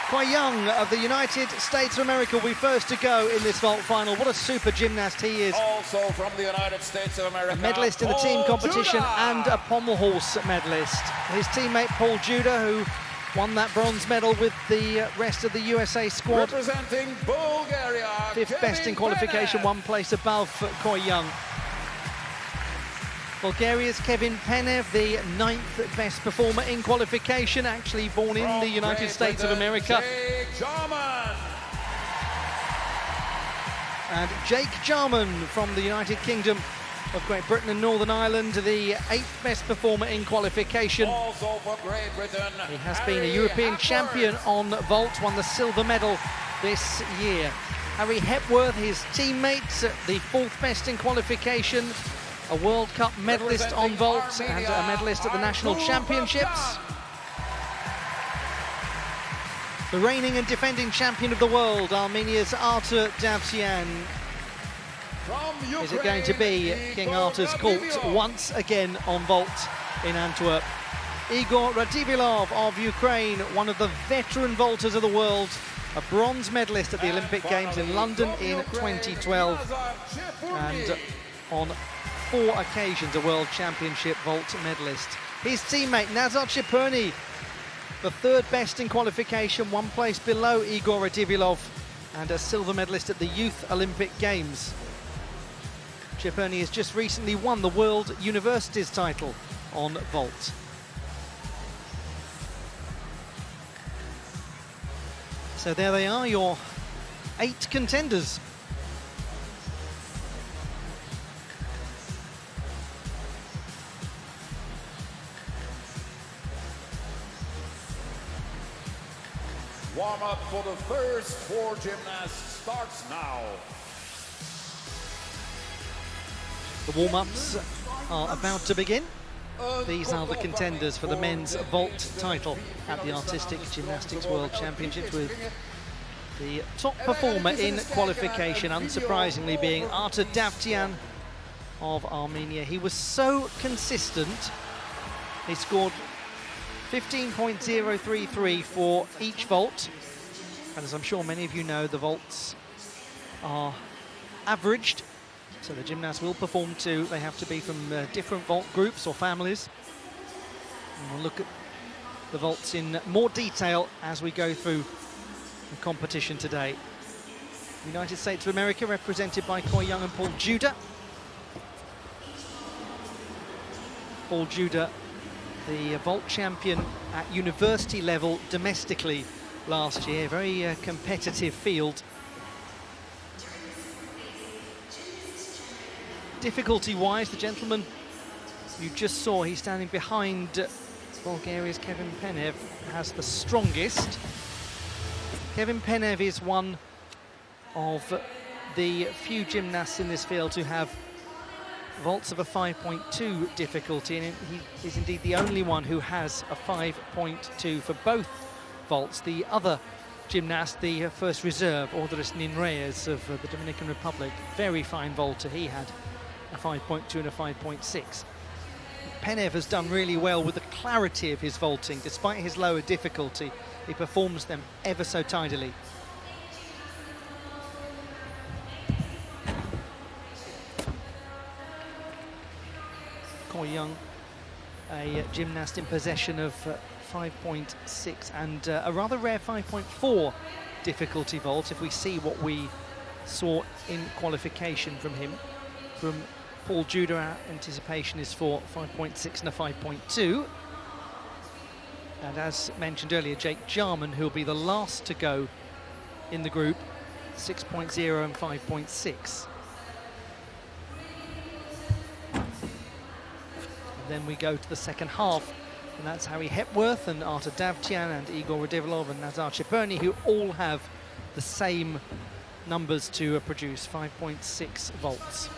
Koi Young of the United States of America will be first to go in this vault final. What a super gymnast he is. Also from the United States of America, a medalist in the team competition and a pommel horse medalist. His teammate Paul Judah, who won that bronze medal with the rest of the USA squad. Representing Bulgaria, Fifth best in qualification, 1 place above Koi Young. Bulgaria's Kevin Penev, the 9th best performer in qualification, actually born in the United States of America. And Jake Jarman from the United Kingdom of Great Britain and Northern Ireland, the 8th best performer in qualification. Also for Great Britain, he has been a European champion on vault, won the silver medal this year. Harry Hepworth, his teammate, the 4th best in qualification, a World Cup medalist on vault and a medalist at the National Championships. The reigning and defending champion of the world, Armenia's Artur Davtyan. Is it going to be King Artur's court once again on vault in Antwerp? Igor Radzivilov of Ukraine, one of the veteran vaulters of the world, a bronze medalist at the Olympic Games in London in 2012, and on 4 occasions a World Championship vault medalist. His teammate Nazar Chepurny, the 3rd best in qualification, 1 place below Igor Radzivilov, and a silver medalist at the Youth Olympic Games. Chepurny has just recently won the World Universities title on vault. So there they are, your 8 contenders. Warm-up for the first 4 gymnasts starts now. The warm-ups are about to begin. These are the contenders for the men's vault title at the Artistic Gymnastics World Championships, with the top performer in qualification, unsurprisingly, being Artur Davtyan of Armenia. He was so consistent. He scored 15.033 for each vault, and as I'm sure many of you know, the vaults are averaged, so the gymnasts will perform too. They have to be from different vault groups or families. And we'll look at the vaults in more detail as we go through the competition today. The United States of America represented by Koi Young and Paul Judah. Paul Judah, the vault champion at university level domestically last year. Very competitive field. Difficulty-wise, the gentleman you just saw, he's standing behind Bulgaria's Kevin Penev, has the strongest. Kevin Penev is one of the few gymnasts in this field who have vaults of a 5.2 difficulty, and he is indeed the only one who has a 5.2 for both vaults. The other gymnast, the first reserve, Ordris Ninreyes of the Dominican Republic, very fine vaulter, he had a 5.2 and a 5.6. Penev has done really well with the clarity of his vaulting. Despite his lower difficulty, he performs them ever so tidily. Koi Young, a gymnast in possession of 5.6 and a rather rare 5.4 difficulty vault, if we see what we saw in qualification from him. From Paul Judah, our anticipation is for 5.6 and a 5.2. And as mentioned earlier, Jake Jarman, who will be the last to go in the group, 6.0 and 5.6. Then we go to the second half, and that's Harry Hepworth and Artur Davtyan and Igor Radzivilov and Nazar Chepurny, who all have the same numbers to produce, 5.6 volts.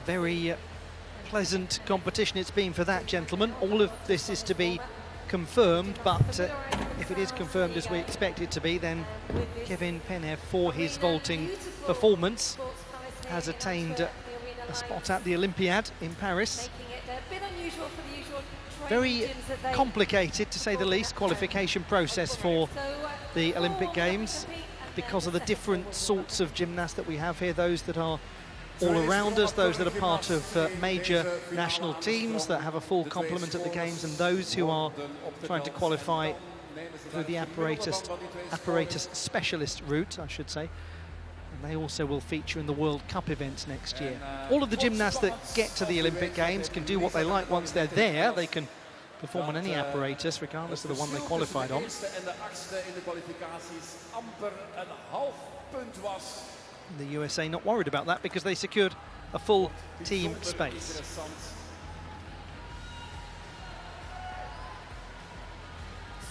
Very pleasant competition it's been for that gentleman. All of this is to be confirmed, but if it is confirmed as we expect it to be, then Kevin Penev, for his vaulting performance, has attained a spot at the Olympiad in Paris. Very complicated, to say the least, qualification process for the Olympic Games because of the different sorts of gymnasts that we have here, those that are all-arounders, those that are part of major national teams that have a full complement at the Games, and those who are trying to qualify through the apparatus specialist route, I should say. And they also will feature in the World Cup events next year. All of the gymnasts that get to the Olympic Games can do what they like once they're there. They can perform on any apparatus, regardless of the one they qualified on. The USA not worried about that because they secured a full team space.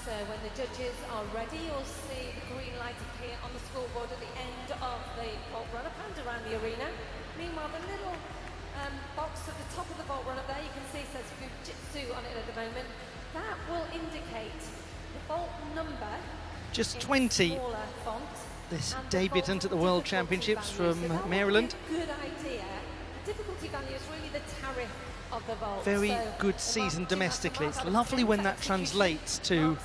So when the judges are ready, you'll see the green light appear on the scoreboard at the end of the vault run-up and around the arena. Meanwhile, the little box at the top of the vault run-up there, you can see says Fujitsu on it at the moment. That will indicate the vault number. Just 20. This debutant at the World Championships from Maryland. Good idea. The difficulty value is really the tariff of the vault. Very good season domestically. It's lovely when that translates to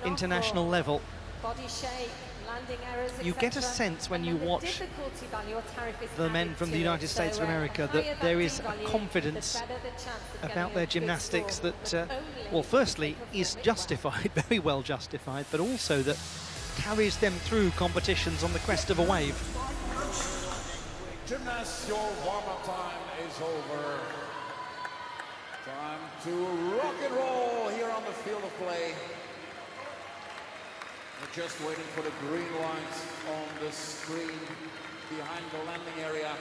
international level. Body shape, landing errors, you get a sense when you watch the men from the United States of America that there is a confidence about their gymnastics that, well, firstly, is justified, very well justified, but also that carries them through competitions on the crest of a wave. Gymnasts, your warm-up time is over. Time to rock and roll here on the field of play. We're just waiting for the green light on the screen behind the landing area.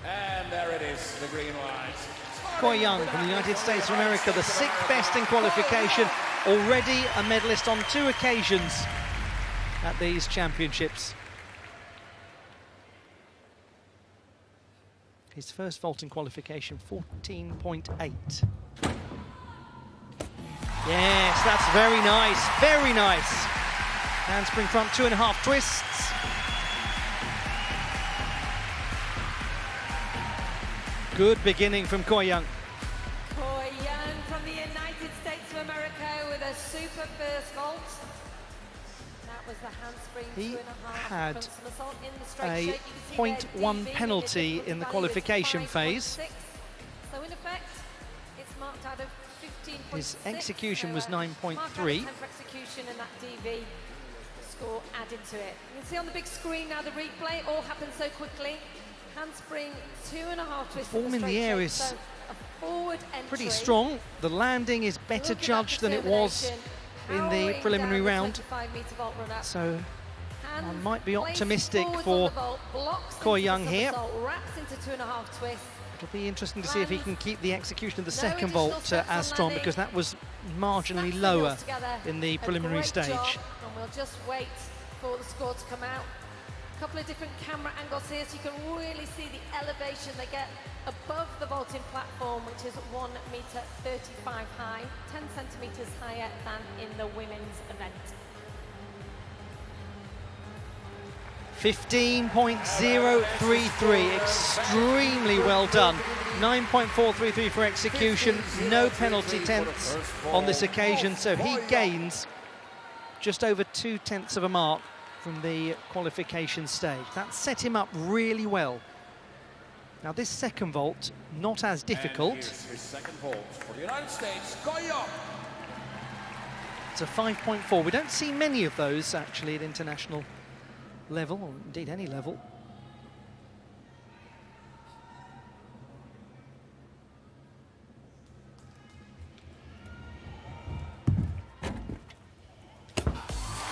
And there it is, the green light. Koi Young from the United States of America, the 6th best in qualification, already a medalist on 2 occasions at these championships. His first vaulting qualification, 14.8. Yes, that's very nice, very nice. Handspring front 2.5 twists. Good beginning from Koi Young. Koi Young from the United States of America with a super first vault. That was the handspring. He 2.5 had in the straight a shape. 0.1 penalty in the qualification phase. So in effect, it's marked out of 15.6. His execution was 9.3. Execution and that DV score added to it. You can see on the big screen now the replay. All happened so quickly. Handspring 2.5 twists. Form in the air is so a forward entry. Pretty strong. The landing is better judged than it was in the preliminary round. So one might be optimistic for Koi Young here. It'll be interesting to see if he can keep the execution of the second vault as strong, because that was marginally lower in the preliminary stage. And we'll just wait for the score to come out. A couple of different camera angles here, so you can really see the elevation they get above the vaulting platform, which is 1.35 meters high, 10 centimeters higher than in the women's event. 15.033, extremely well done. 9.433 for execution, no penalty tenths on this occasion, so he gains just over 2/10 of a mark from the qualification stage. That set him up really well. Now this second vault, not as difficult. And here's his second vault for the United States, Koi Young. It's a 5.4. We don't see many of those actually at international level, or indeed any level.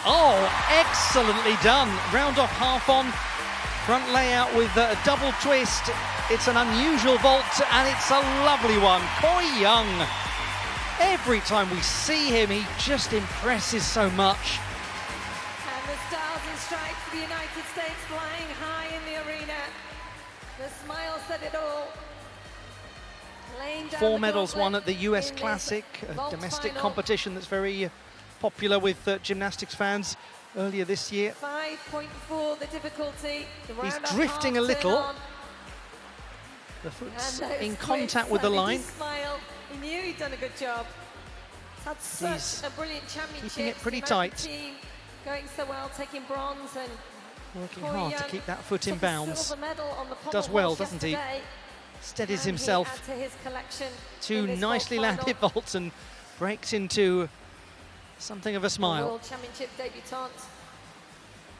Oh, excellently done. Round off half on, front layout with a double twist. It's an unusual vault and it's a lovely one. Koi Young, every time we see him, he just impresses so much. stars and stripes for the United States flying high in the arena. The smile said it all. Laying down 4 the medals gauntlet won at the US in this Classic, a vault domestic final. competition that's very popular with gymnastics fans earlier this year. 5.4 the difficulty. The He's round-off drifting a half little. turn on. The foot's And those in quits, contact with the and he line. just smiled. He knew he'd done a good job. He's had such He's a brilliant championship. keeping it pretty The American tight. team going so well, taking bronze, and Working Corey hard to Young keep that foot in took a bounds. silver medal on the pommel Does well, horse doesn't he? yesterday, Steadies and he himself. add to his collection Two in this nicely vault landed final. vaults and breaks into something of a A smile. World Championship debutant.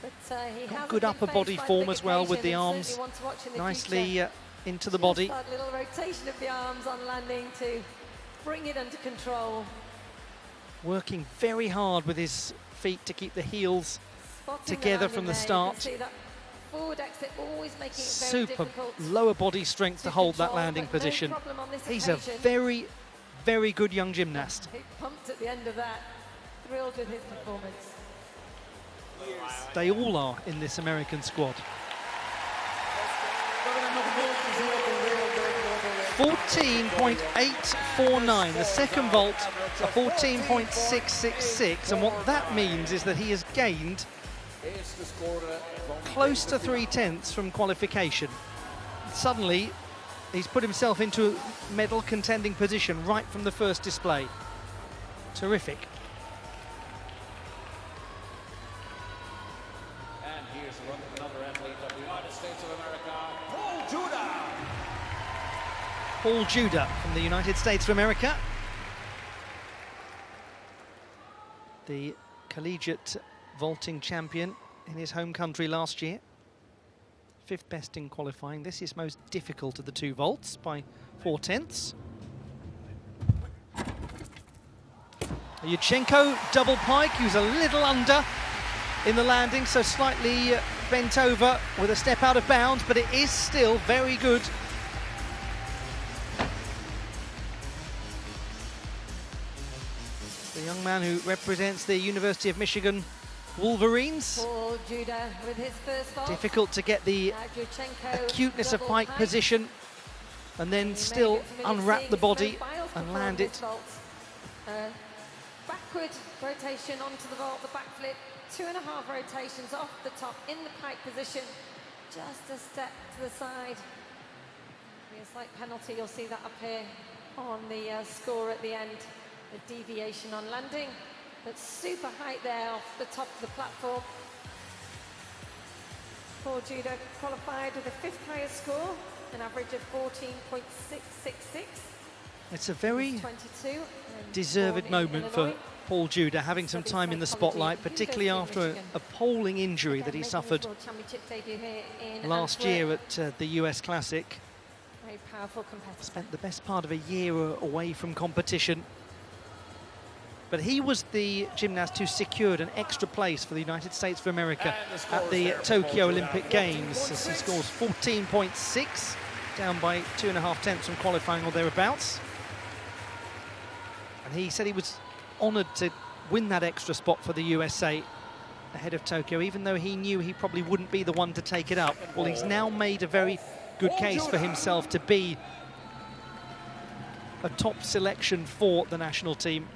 But he Got hasn't good been upper faced body by the form big as well with the occasion, and arms certainly one to watch in the nicely future. into the Just body. that little rotation of the arms on landing to bring it under control. Working very hard with his feet to keep the heels Spotting the together landing from the there, you can start. see that forward exit always making it very Super difficult lower body strength to hold that control, landing but no position. problem on this He's a occasion. very, very good young gymnast. He pumped at the end of that, thrilled with his performance. They all are in this American squad. 14.849, the second vault, a 14.666, and what that means is that he has gained close to 3/10 from qualification. Suddenly, he's put himself into a medal contending position right from the first display. Terrific. And here's another athlete of the United States of America, Paul Judah. Paul Judah from the United States of America. The collegiate vaulting champion in his home country last year. 5th best in qualifying. This is most difficult of the 2 vaults by 4/10. Yurchenko double pike, he was a little under in the landing, so slightly bent over with a step out of bounds, but it is still very good. The young man who represents the University of Michigan Wolverines. Paul Judah with his first vault. Difficult to get the Now Yurchenko acuteness of double pike pike. position and then You may still get familiar unwrap seeing the Simone body Biles and perform land this it. vault. Backward rotation onto the vault, the backflip, 2.5 rotations off the top in the pike position, just a step to the side. Be a slight penalty, you'll see that up here on the score at the end, the deviation on landing, but super height there off the top of the platform. Paul Judah qualified with a 5th highest score, an average of 14.666. It's a very 22 and deserved born in moment for Illinois. Paul Judah, having some Studied time in the psychology spotlight, at particularly University of after Michigan. a appalling injury Again, that he making his suffered World Championship debut here in last Antwerp. year at the US Classic. Very powerful competitor. Spent the best part of a year away from competition. But he was the gymnast who secured an extra place for the United States of America And the score at is the there for Tokyo Paul Judah, Olympic Games. 14.6. As he scores 14.6, down by 2.5 from qualifying or thereabouts. And he said he was honoured to win that extra spot for the USA ahead of Tokyo, even though he knew he probably wouldn't be the one to take it up. Well, he's now made a very good case for himself to be a top selection for the national team.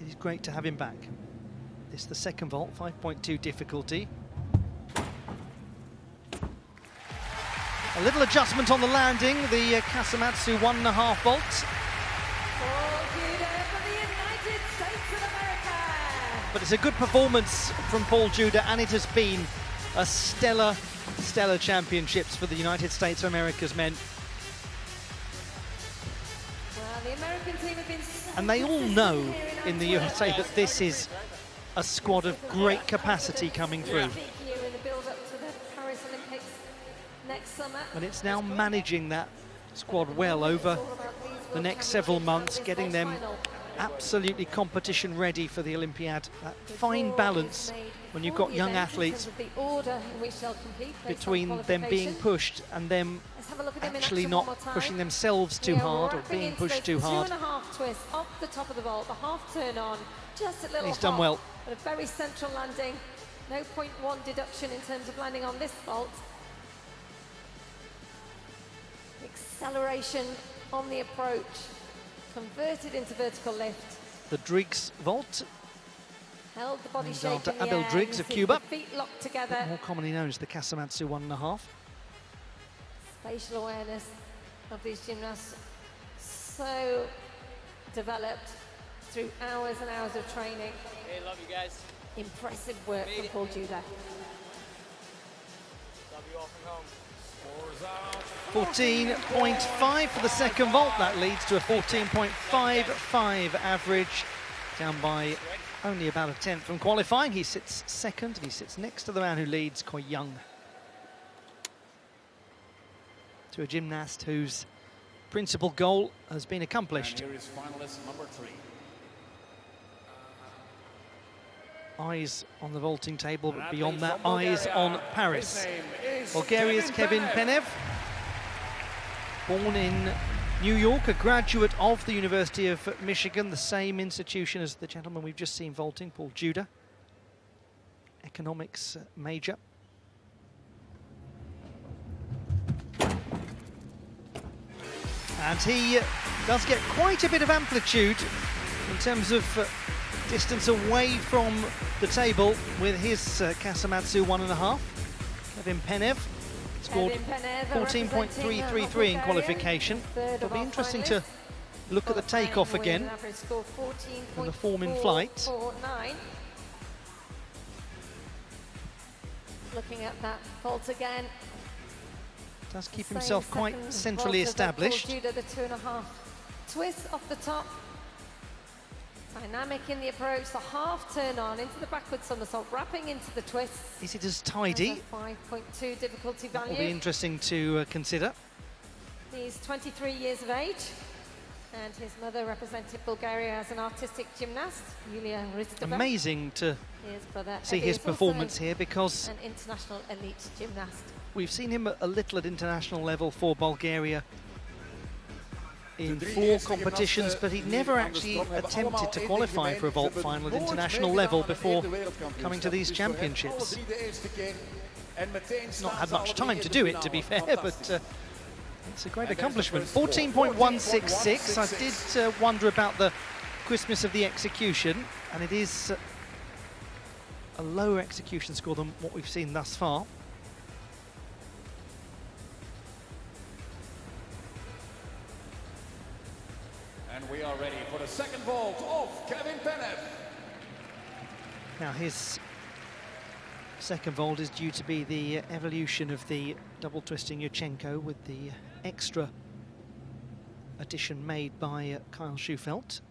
It is great to have him back. This is the second vault, 5.2 difficulty. A little adjustment on the landing, the Kasamatsu 1.5 vault. Paul Judah for the United States of America. But it's a good performance from Paul Judah, and it has been a stellar championships for the United States of America's men. Well, the American team have been so And they all consistent know here in the Antwerp. USA that this is a squad of great capacity coming through. Big year in the build-up to the Paris Olympics next summer. And it's now managing that squad well over the next several months, getting them absolutely competition ready for the Olympiad. That fine balance when you've got young athletes between them being pushed and them actually not pushing themselves too hard or being pushed too hard. 2.5 twists off the top of the vault, the half turn on, just a little He's done hop, well. but a very central landing. No 0.1 deduction in terms of landing on this vault. Acceleration on the approach, converted into vertical lift. The Driggs vault, Held the body named shape after in the Abel air. Driggs You of see Cuba, the feet locked together. more commonly known as the Casamatsu 1.5. Spatial awareness of these gymnasts, so developed through hours and hours of training. Hey, love you guys. Impressive work from Paul Judah. Love you all from home. 14.5 for the second vault. That leads to a 14.55 average, down by only about a tenth from qualifying. He sits second and he sits next to the man who leads, Koi Young. To a gymnast whose principal goal has been accomplished. And here is finalist number 3. Eyes on the vaulting table, but An beyond athlete that, from eyes Bulgaria. on Paris. His name is Bulgaria's Kevin Penev, born in New York, a graduate of the University of Michigan, the same institution as the gentleman we've just seen vaulting, Paul Judah, economics major. And he does get quite a bit of amplitude in terms of distance away from the table with his Casamatsu 1.5. Kevin Penev scored 14.333 in qualification. It'll be interesting to look at the takeoff again and the form in flight. Looking at that vault again. Does keep Same himself quite second centrally vault as that Paul established. Judah, the 2.5 twist off the top. Dynamic in the approach, the half turn on into the backward somersault, wrapping into the twist. Is it as tidy? 5.2 difficulty That will be value. interesting to consider. He's 23 years of age, and his mother represented Bulgaria as an artistic gymnast, Yulia Ristova. Amazing to His brother see Eddie his is also performance here, because an international elite gymnast. we've seen him a little at international level for Bulgaria in De drie 4 eerste competitions, gymnasten but he die never aan de actually sprong hebben attempted allemaal to één qualify ding for a vault gemeen. final at Ze hebben international nooit level meegedaan before aan een wereldkampioenschap. coming to these Dus voor hen championships. alle drie de eerste keer. En meteen Not staan had ze much alle time drie to in de do it, to be finale. fair, but Fantastisch. it's a great And there's the accomplishment. first score, 14.166. I 14.166. did wonder about the crispness of the execution, and it is a lower execution score than what we've seen thus far. And we are ready for the second vault of Kevin Penev. Now his second vault is due to be the evolution of the double twisting Yurchenko, with the extra addition made by Kyle Schufelt.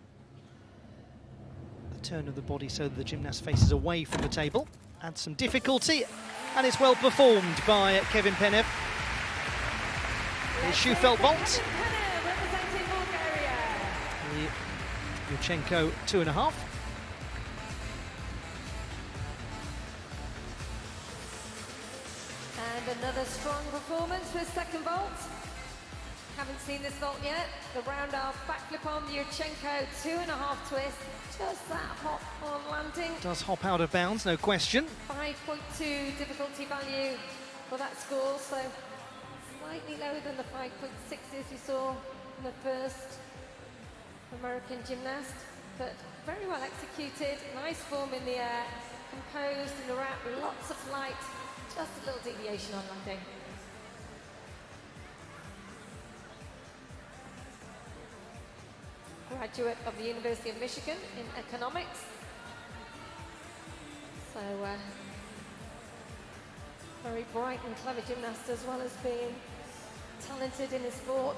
The turn of the body so that the gymnast faces away from the table adds some difficulty, and it's well performed by Kevin Penev. His Schufelt vault, Penev representing Bulgaria. the Yurchenko 2.5. And another strong performance for his second vault. Haven't seen this vault yet. The round off backflip on the Yurchenko, 2.5 twist. Just that hop on landing. Does hop out of bounds, no question. 5.2 difficulty value for that score, so slightly lower than the 5.6s we saw in the first American gymnast, but very well executed, nice form in the air, composed in the wrap, lots of flight, just a little deviation on landing. Graduate of the University of Michigan in economics. So, very bright and clever gymnast, as well as being talented in his sport.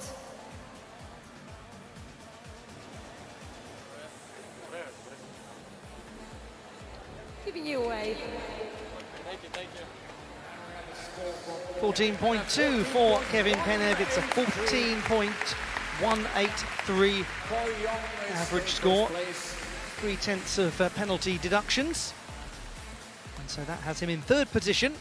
Giving you a wave. Thank you, thank you. 14.2 for Kevin Penev. It's a 14.1 183 Coy Young is average in score. first place. 3/10 of penalty deductions. And so that has him in third position,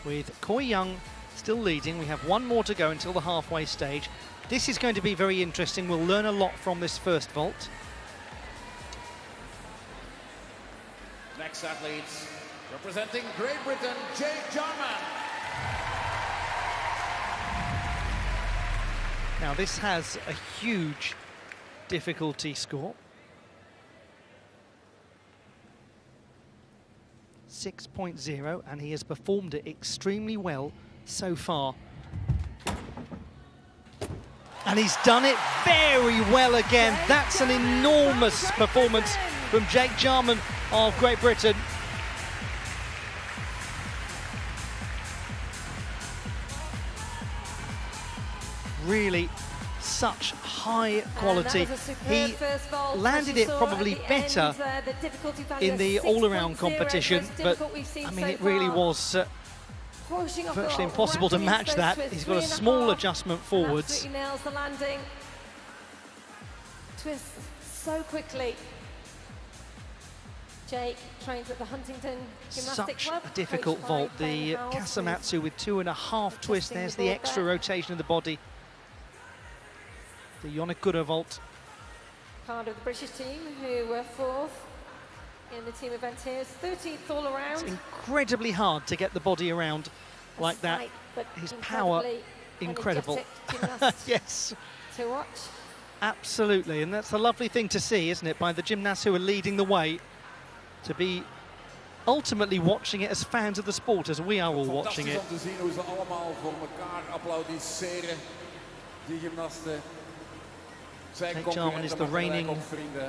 with Coy Young still leading. We have one more to go until the halfway stage. This is going to be very interesting. We'll learn a lot from this first vault. Next athletes, representing Great Britain, Jake Jarman. Now this has a huge difficulty score. 6.0, and he has performed it extremely well so far. And he's done it very well again. That's an enormous performance from Jake Jarman of Great Britain. Really such high quality. He landed it probably better in the all-around competition, but I mean it really was virtually impossible to match that. He's got a small adjustment forwards. Absolutely nails the landing. Twists so quickly. Jake trains at the Huntington Gymnastics Such Club. a difficult coached by vault. The Ben Howells, Kasamatsu with 2.5 twists. adjusting There's the the board extra there. rotation of the body. The Yonagura vault. part of the British team who were fourth in the team event here. It's 13th all around. It's incredibly hard to get the body around like that. Slight, but His power, incredibly incredible. energetic gymnast Yes, to watch. absolutely. And that's a lovely thing to see, isn't it, by the gymnasts who are leading the way, to be ultimately watching it as fans of the sport, as we are all watching it. Fantastisch om te zien hoe ze allemaal voor elkaar applaudisseren, die gymnasten. Jake Jarman is the reigning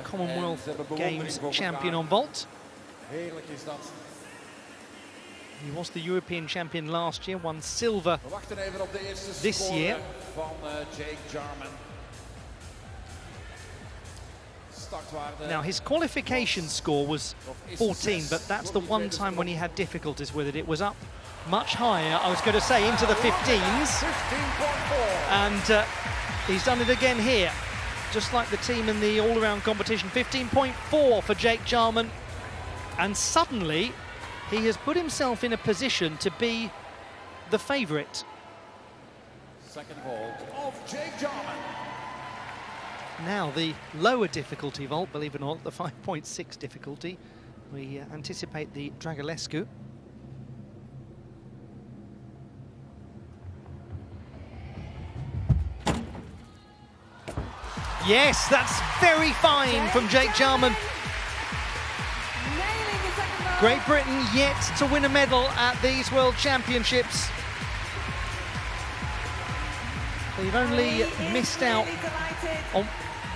Commonwealth Games champion on vault. Heerlijk is dat. He was the European champion last year, won silver We wachten even op de eerste this score year. van Jake Jarman. Startwaarde. Now, his qualification score was 14, but that's the one time when he had difficulties with it. It was up much higher, I was going to say, into the 15s. 15.4. And he's done it again here, just like the team in the all-around competition. 15.4 for Jake Jarman. And suddenly, he has put himself in a position to be the favourite. Second vault of Jake Jarman. Now, the lower difficulty vault, believe it or not, the 5.6 difficulty. We anticipate the Dragulescu. Yes, that's very fine from Jake Jarman. Nailing the second vault. Great Britain yet to win a medal at these World Championships. They've only He is missed out really delighted. on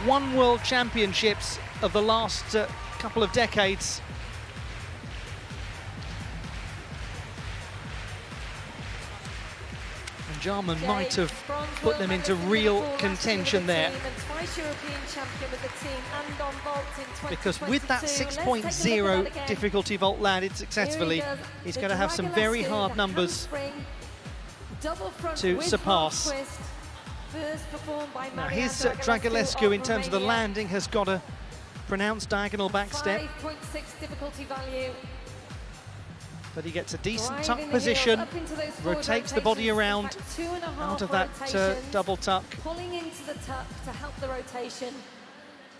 one World Championships of the last couple of decades. And Jarman might have Bronze put world them into medalist in real Liverpool last year contention with the there. team and twice European champion with the team and on vault in 2022. Because with that Let's take a look at that 6.0 again. difficulty vault landed successfully, Here he does he's the going to have some Dragulescu, very hard the numbers handspring, double front to with surpass. half twist, first performed by Now Marian his Dragulescu in terms of the Romania. landing has got a pronounced diagonal back step, 5.6 difficulty value. but he gets a decent Driving tuck the heels position, up into those forward rotates the body rotations. In around fact, 2.5 out of that rotations, double tuck. pulling into the tuck to help the rotation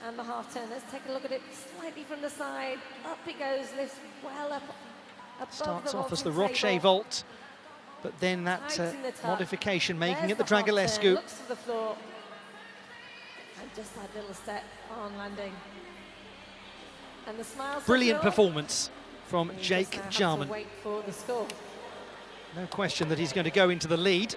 and the half turn. Let's take a look at it slightly from the side. Up it goes, lifts well up above Starts the off as the vaulting Roche table. vault, but then that Tight in the tuck. modification making There's it the half turn, Dragulescu. looks to the floor. And just that little step on landing. And the smiles. Brilliant performance from He Jake just now has to Jarman. wait for the score. No question that he's going to go into the lead.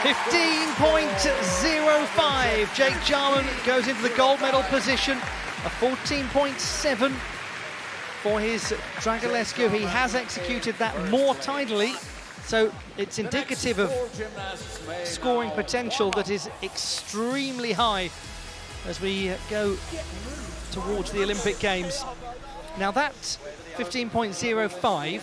15.05. Jake Jarman goes into the gold medal position. A 14.7 for his Dragulescu. He has executed that more tidily, so it's indicative of scoring potential that is extremely high as we go towards the Olympic Games. Now that 15.05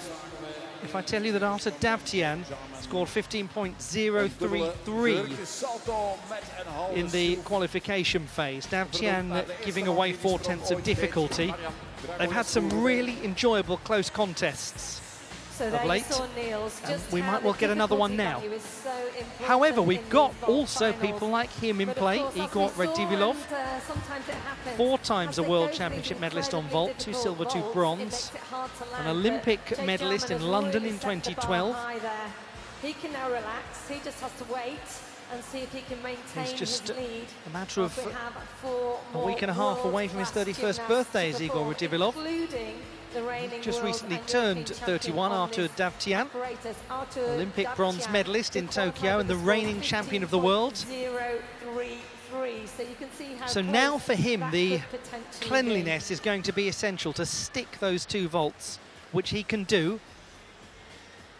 if I tell you that Arthur Davtyan scored 15.033 in the qualification phase. Davtyan giving away 4/10 of difficulty. They've had some really enjoyable close contests So of late. and we might well get another one now. However, we've got also people like him in play. Igor Redivilov, 4 times a World Championship medalist on vault, 2 silver, 2 bronze, an Olympic medalist in London in 2012. He can now relax, he just has to wait and see if he can maintain He's just his lead. a matter of a week and a half away from his 31st birthday is Igor Redivilov. Just recently turned 31, Arthur Davtyan, Olympic bronze medalist in Tokyo and the reigning champion of the world. So now for him, the cleanliness is going to be essential to stick those 2 vaults, which he can do.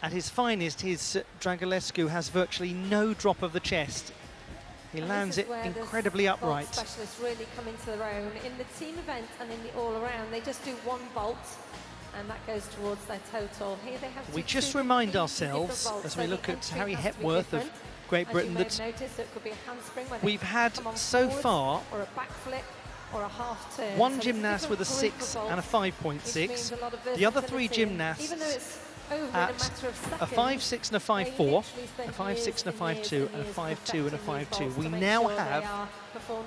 At his finest, his Dragulescu has virtually no drop of the chest. He lands it incredibly upright. Specialists really come into their own. In the team event and in the all-around, they just do 1 vault, and that goes towards their total. Here they have We just remind ourselves, as we look at Harry Hepworth of Great Britain, that we've had so far or a backflip or a half turn. 1 gymnast with a 6 and a 5.6. The other 3 gymnasts at a 5.6 and a 5.4, a 5.6 and a 5.2, and a 5.2 and a 5.2. We now have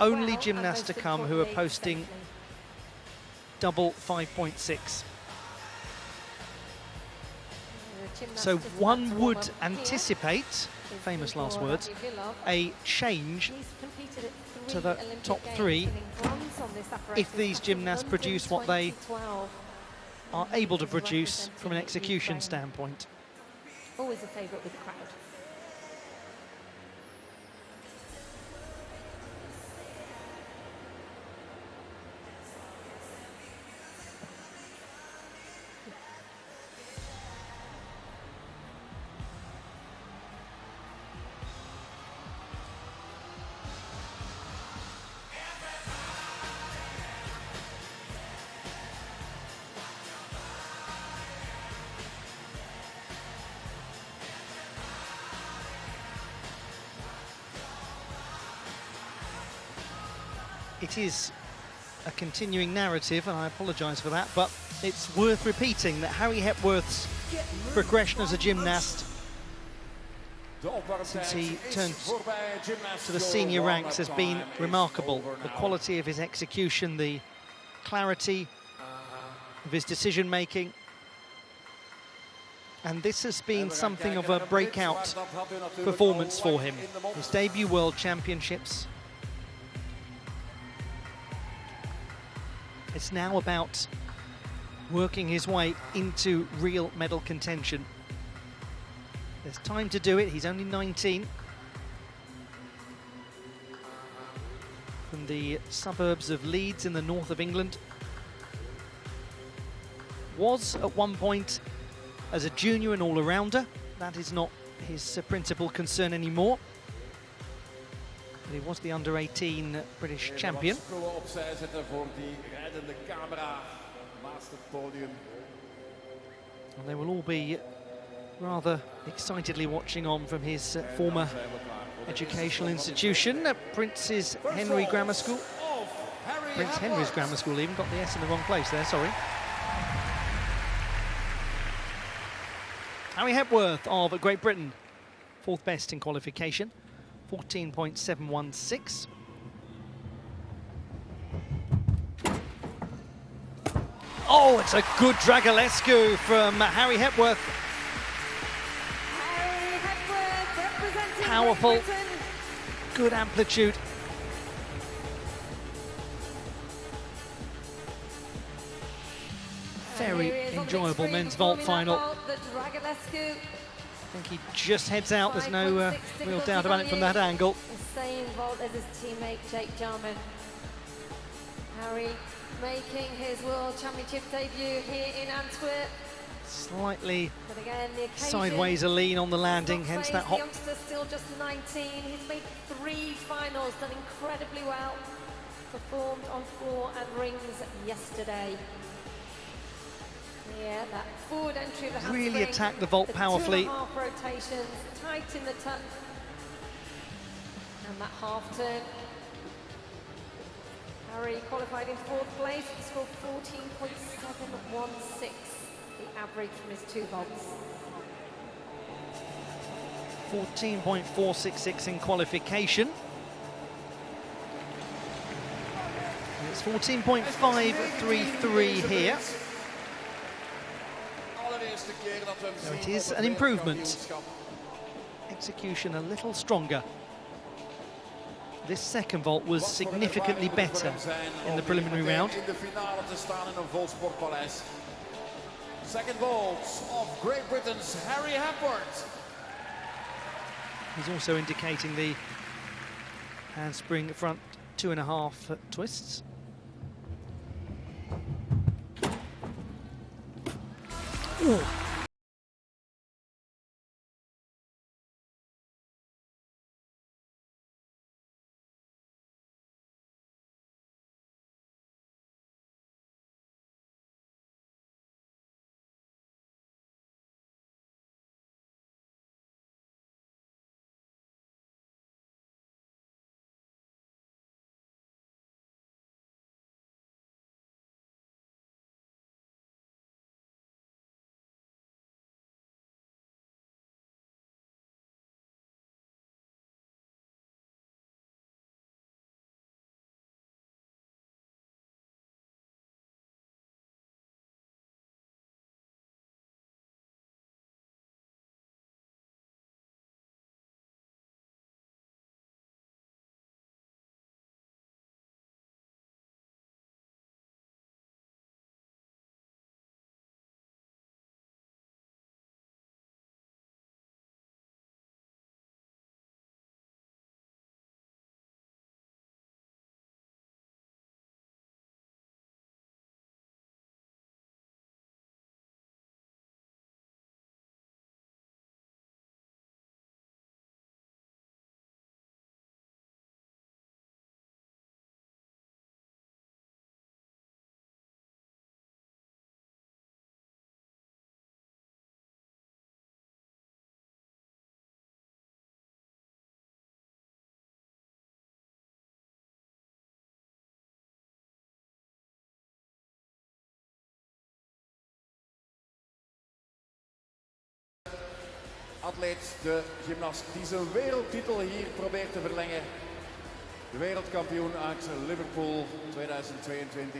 only gymnasts to come who are posting double 5.6. So one would anticipate, famous last words, a change to the top 3 if these gymnasts produce what they are able to produce from an execution standpoint. Always a favourite with the crowd. It is a continuing narrative, and I apologise for that, but it's worth repeating that Harry Hepworth's progression as a gymnast since he turned to the senior ranks has been remarkable. The quality of his execution, the clarity of his decision-making, and this has been something of a breakout performance for him. His debut World Championships. It's now about working his way into real medal contention. There's time to do it. He's only 19. From the suburbs of Leeds in the north of England. Was at one point as a junior and all-arounder. That is not his principal concern anymore. But he was the under-18 British champion. And they will all be rather excitedly watching on from his former educational institution, Prince's Henry Grammar School. Prince Henry's Grammar School even, got the S in the wrong place there, sorry. Harry Hepworth of Great Britain, 4th best in qualification. 14.716. Oh, it's a good Dragulescu from Harry Hepworth. Harry Hepworth representing Powerful, Great Britain. good amplitude. Very enjoyable men's vault final. I think he just heads out, there's no real doubt about it from that angle. The same vault as his teammate Jake Jarman. Harry making his World Championship debut here in Antwerp. Slightly But again, the occasion, sideways a lean on the landing, hence that hop. The youngster still just 19. He's made 3 finals, done incredibly well. Performed on floor and rings yesterday. Yeah, that forward entry of the Really handspring, attacked the vault powerfully. 2.5 rotations, tight in the tuck. And that half turn. Harry qualified in 4th place and scored 14.716, the average from his 2 vaults. 14.466 in qualification. And it's 14.533 here. So it is an improvement. Execution a little stronger. This second vault was significantly better in the preliminary round. Second vault of Great Britain's Harry Hepworth. He's also indicating the handspring front 2.5 twists. Ooh. Atleet, de gymnast die zijn wereldtitel hier probeert te verlengen. De wereldkampioen uit Liverpool 2022.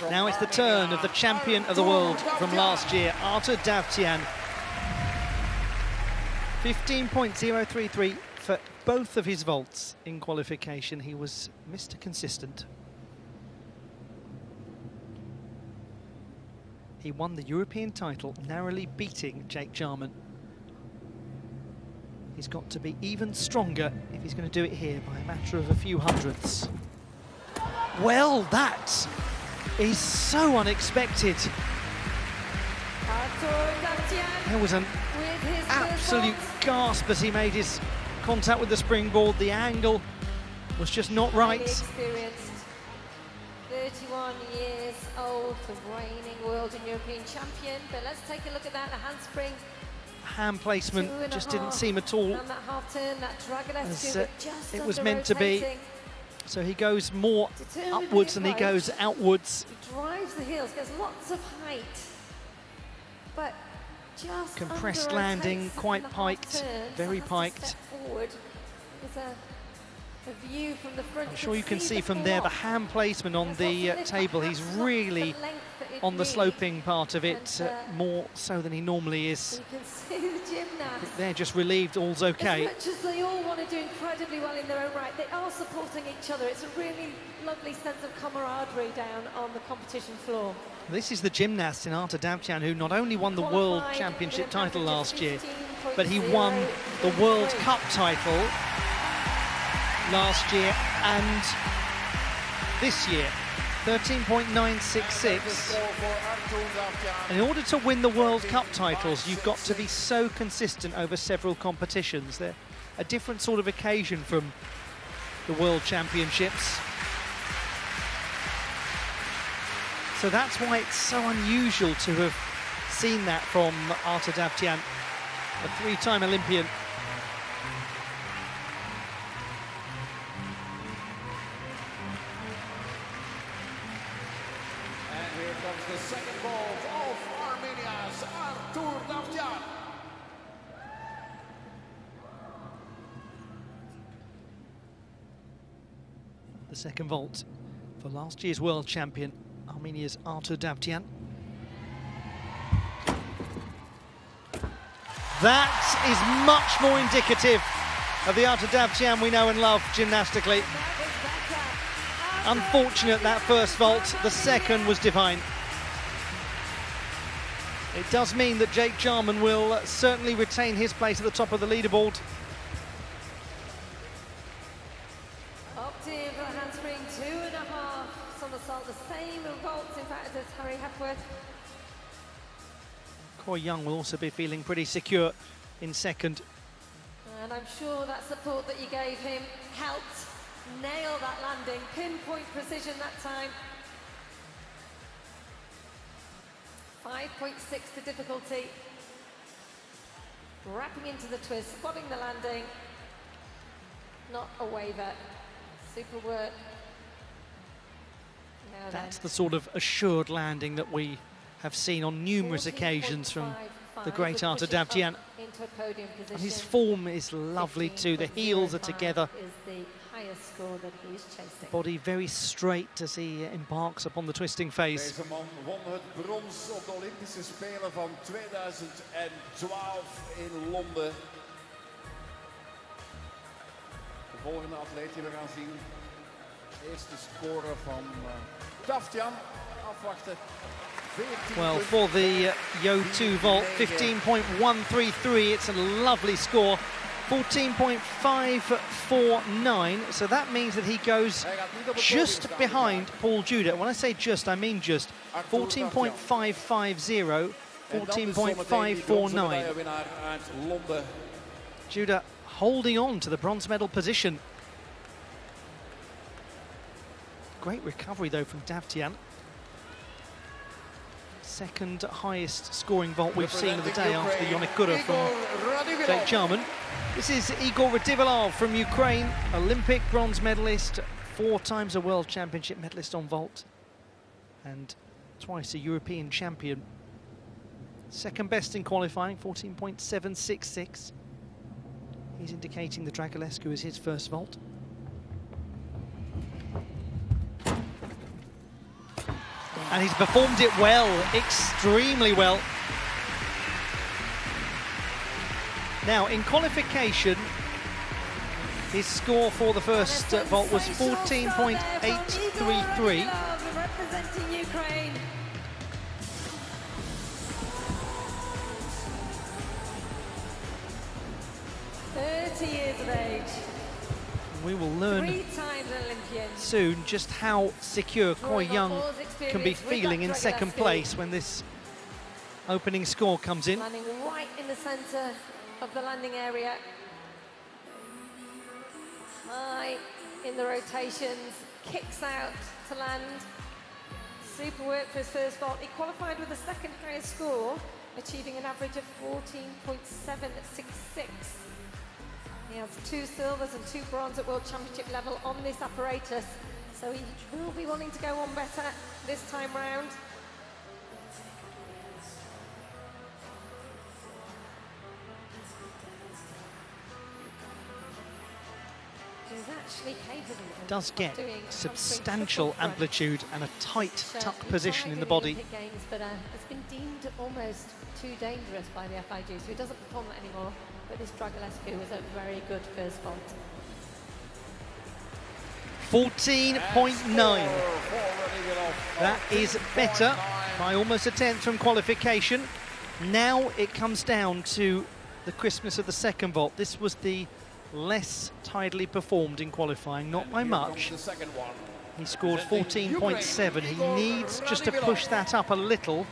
Now it's the turn of the champion of the world from last year, Artur Davtyan. 15.033 for both of his vaults in qualification. He was Mr. Consistent. He won the European title, narrowly beating Jake Jarman. He's got to be even stronger if he's going to do it here by a matter of a few hundredths. Well, that is so unexpected. There was an absolute gasp as he made his contact with the springboard. The angle was just not right. Experienced, 31 years old, the reigning world and European champion. But let's take a look at that, the handspring. Hand placement just didn't seem at all and that half turn, that as it was meant to be. So he goes more upwards than he goes outwards. He drives the heels, gets lots of height, but just compressed landing, quite piked, very piked. Forward is a view from the front. I'm sure you can see from there the hand placement on the table. He's really on the sloping part of it, more so than he normally is. You can see the gymnasts. They're just relieved all's okay. As much as they all want to do incredibly well in their own right, they are supporting each other. It's a really lovely sense of camaraderie down on the competition floor. This is the gymnast in Artur Davtyan who not only won the World Championship title last year, but he won the World Cup title last year and this year. 13.966. In order to win the World Cup titles, you've got to be so consistent over several competitions. They're a different sort of occasion from the World Championships. So that's why it's so unusual to have seen that from Artur Davtyan, a three-time Olympian. And here comes the second vault of Armenia's Artur Davtyan. The second vault for last year's world champion, Armenia's Artur Davtyan. That is much more indicative of the Artur Davtyan we know and love gymnastically. Unfortunate that first vault, the second was divine. It does mean that Jake Jarman will certainly retain his place at the top of the leaderboard. Opting for the handspring, 2.5 somersault, the same vaults in fact as Harry Hepworth. Coy Young will also be feeling pretty secure in second. And I'm sure that support that you gave him helped nail that landing, pinpoint precision that time. 5.6 the difficulty. Wrapping into the twist, spotting the landing. Not a waver. Super work. Now That's the sort of assured landing that we have seen on numerous occasions from the great Artur Davtyan. Into a podium position. And his form is lovely too. The heels are 15.05 together. Is the highest score that he's chasing. Body very straight as he embarks upon the twisting phase. Deze man won het brons op de Olympische Spelen van 2012 in Londen. De volgende atleet die we gaan zien. Eerste score van Davtyan. Afwachten. Well, for the Yo2 vault, 15.133, it's a lovely score. 14.549, so that means that he goes just behind Paul Juda. When I say just, I mean just. 14.550, 14.549. Juda holding on to the bronze medal position. Great recovery, though, from Davtyan. Second highest scoring vault we've seen of the day after the Yannick Gura from Jake Jarman. This is Igor Radivilov from Ukraine, Olympic bronze medalist, 4 times a world championship medalist on vault, and twice a European champion. Second best in qualifying, 14.766. He's indicating the Dragulescu is his first vault. And he's performed it well, extremely well. Now, in qualification, his score for the first vault was 14.833. Representing Ukraine. Years of age. We will learn 3 times Olympian. soon just how secure Coy Young can be feeling in second place when this opening score comes in. Landing right in the centre of the landing area. High in the rotations, kicks out to land. Super work for his first vault. He qualified with the second highest score, achieving an average of 14.766. He has 2 silvers and 2 bronze at World Championship level on this apparatus, so he will be wanting to go on better this time round. He's actually capable of Does get doing substantial front. amplitude and a tight tuck He position tried in the the body. Olympic Games, but it's been deemed almost too dangerous by the FIG, so he doesn't perform that anymore. But this Dragulescu was a very good first vault. 14.9. That is better by almost a tenth from qualification. Now it comes down to the crispness of the second vault. This was the less tidily performed in qualifying, not by much. He scored 14.7. He needs just to push that up a little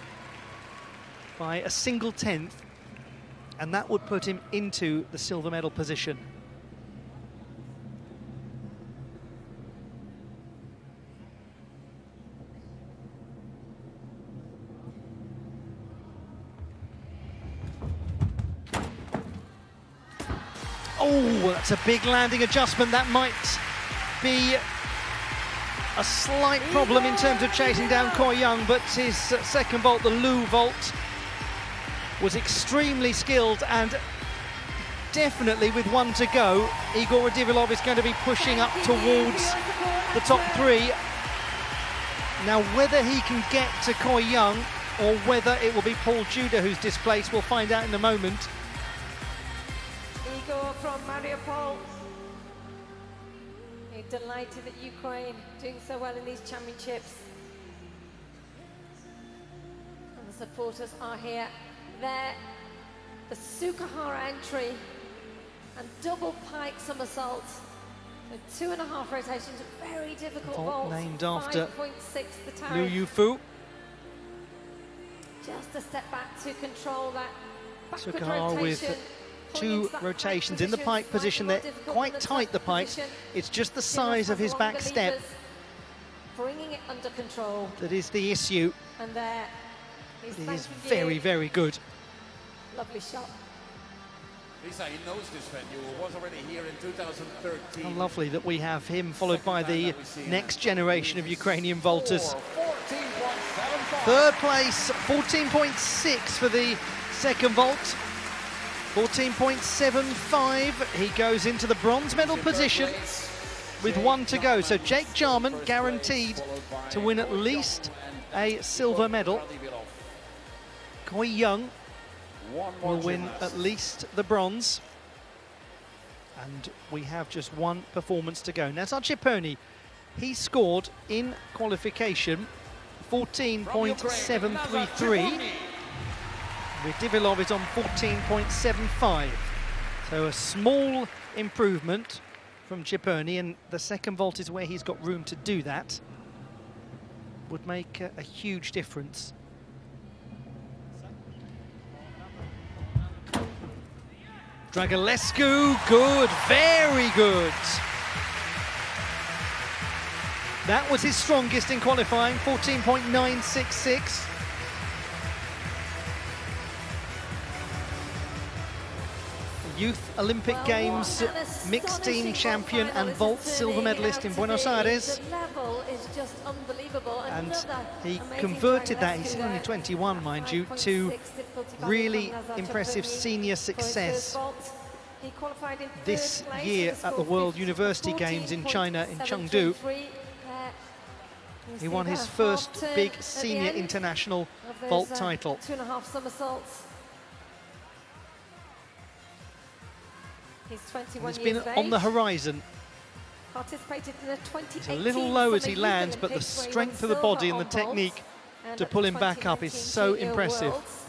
by a single tenth, and that would put him into the silver medal position. Oh, that's a big landing adjustment. That might be a slight problem in terms of chasing down Koi Young, but his second vault, the Lu vault, was extremely skilled, and definitely with one to go, Igor Radivillov is going to be pushing up towards the top three. Now, whether he can get to Koi Young or whether it will be Paul Juda who's displaced, we'll find out in a moment. Igor from Mariupol. We're delighted that Ukraine doing so well in these championships. And the supporters are here. There, the Sukahara entry and double pike somersault. So 2.5 rotations, very difficult vault. Named after 5.6 the Liu Yufu. Just a step back to control that backward Sukahara rotation. with two rotations in the pike position. They're quite tight, the pikes. It's just the size of his back step bringing it under control. that is the issue. And there, But he is very, very good. lovely shot. Lisa, he knows this venue, was already here in 2013. How lovely that we have him followed by the next generation of Ukrainian vaulters. 14.75. Third place, 14.6 for the second vault. 14.75. He goes into the bronze medal position with one to go. So Jake Jarman guaranteed to win at least a silver medal. Koi Young will win at least the bronze. And we have just one performance to go. Nazar Cheponi, he scored in qualification 14.733. Radivillov is on 14.75. So a small improvement from Cheponi, and the second vault is where he's got room to do that. Would make a huge difference. Dragulescu, good, very good. That was his strongest in qualifying, 14.966. Youth Olympic Games mixed team champion and vault silver medalist in Buenos Aires. The level is just unbelievable. And Another he amazing converted that, Dragulescu he's there. only 21 mind you, 5.6 to difficulty value really from Nazar impressive Cheponi senior for his success first vault. He qualified in this third place year with a at the score World University Games in China, in Chengdu. 14.733. He won his first big senior international vault those, title. 2.5 somersaults. He's 21 He's years been of on the age. horizon. Participated in the 2018 It's a little low as he Summer lands, Youth but the Olympics where he strength won of the body silver and the on vault, technique and to at pull the him back up is 2019 so Junior impressive. Worlds,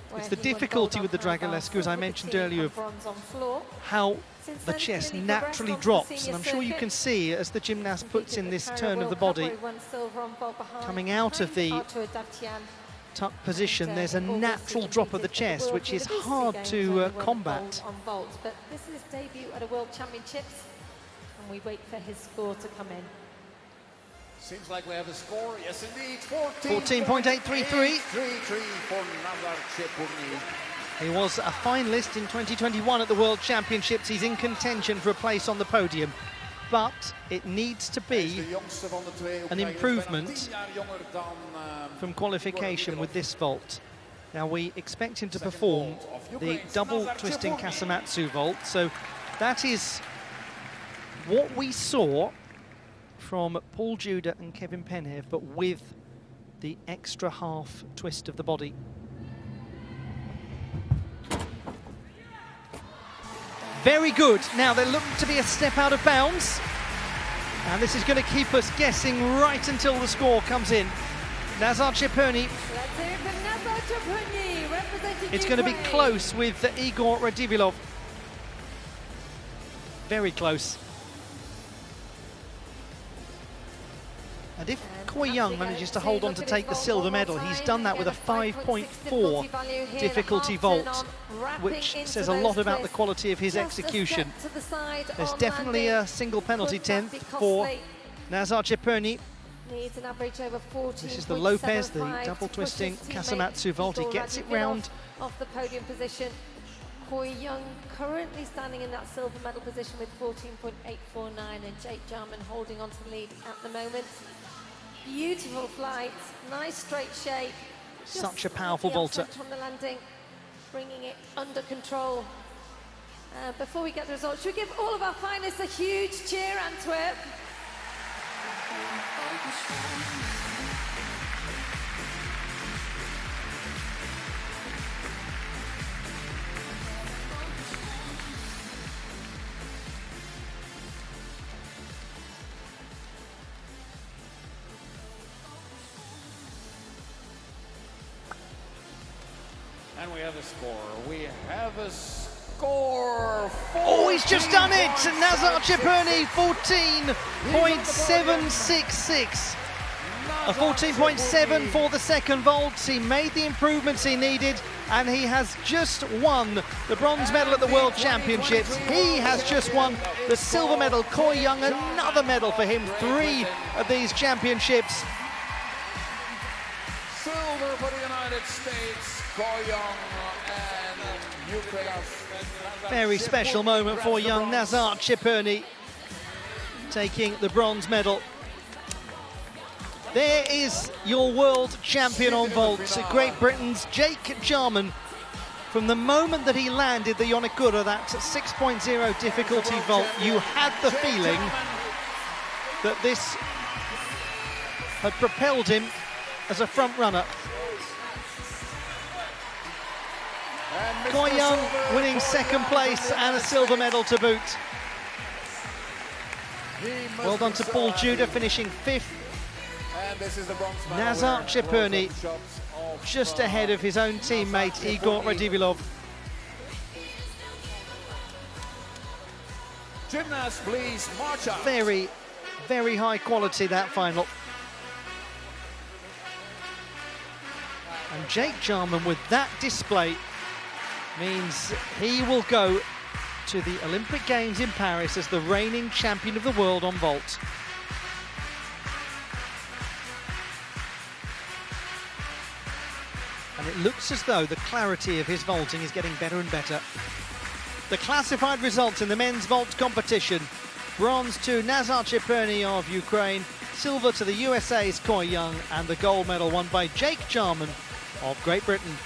where It's the he won difficulty gold with the on paragraph, Dragulescu, as I silver mentioned team earlier, and of bronze on floor. how Since the then, chest clearly naturally progressed drops, onto the and I'm senior sure you circuit. can see as the gymnast puts in this turn of the World Cup, body, where he won silver on vault behind coming out of the Artur Davtyan. tuck position, And, there's a in August, natural he drop of the competed at chest, World which is University hard Games to where he won combat. gold on vault. But this is his debut at a World Championships, and we wait for his score to come in. Seems like we have a score. Yes, indeed. 14.833. 14.833 for Nazar Cheponi. He was a finalist in 2021 at the World Championships. He's in contention for a place on the podium, but it needs to Hij is be de jongste van de twee an Oekraïners, improvement bijna 10 jaar jonger dan, from qualification with this vault. Now we expect him to perform the double twisting Kasamatsu vault, so that is what we saw from Paul Juda and Kevin Penev, but with the extra half twist of the body. Very good. Now they look to be a step out of bounds, and this is going to keep us guessing right until the score comes in. Nazar Cheponi. Let's hear it from Nazar Cheponi, representing It's going to be Ukraine. close with Igor Radivillov. Very close. And if Koi Young manages to hold on to take the silver medal, he's done that with a 5.4 difficulty vault, which says a lot about the quality of his execution. There's definitely a single penalty 10th for Nazar Cheponi. Needs an average over 14. This is the Lopez, the double twisting Kasamatsu vault. He gets it round off the podium position. Koi Young currently standing in that silver medal position with 14.849, and Jake Jarman holding on to the lead at the moment. Beautiful flight, nice straight shape. Such a powerful the vaulter. upfront on the landing, bringing it under control. Before we get the results, should we give all of our finalists a huge cheer, Antwerp? And we have a score. We have a score. Oh, he's just done it! Nazar Chipurny, 14.766. A 14.7 for the second vault. He made the improvements he needed, and he has just won the bronze medal at the World Championships. He has just won the silver medal. Koi Young, another medal for him. 3 of these championships. Silver for the United States. Koi Young and Ukraine. Very special moment for young Nazar Chipurny, taking the bronze medal. There is your world champion on vault, Great Britain's Jake Jarman. From the moment that he landed the Yoneguda, that 6.0 difficulty vault, you had the feeling that this had propelled him as a front runner. Koi Young winning second place and a silver medal to boot. Well done to Paul Judah, finishing 5th. And this is the bronze medal Nazar winner. Chipurny just ahead of his own teammate Igor Radivilov. Gymnasts, please march out. Very, very high quality, that final. And Jake Jarman, with that display, means he will go to the Olympic Games in Paris as the reigning champion of the world on vault. And it looks as though the clarity of his vaulting is getting better and better. The classified results in the men's vault competition: bronze to Nazar Chipurny of Ukraine, silver to the USA's Koi Young, and the gold medal won by Jake Jarman of Great Britain.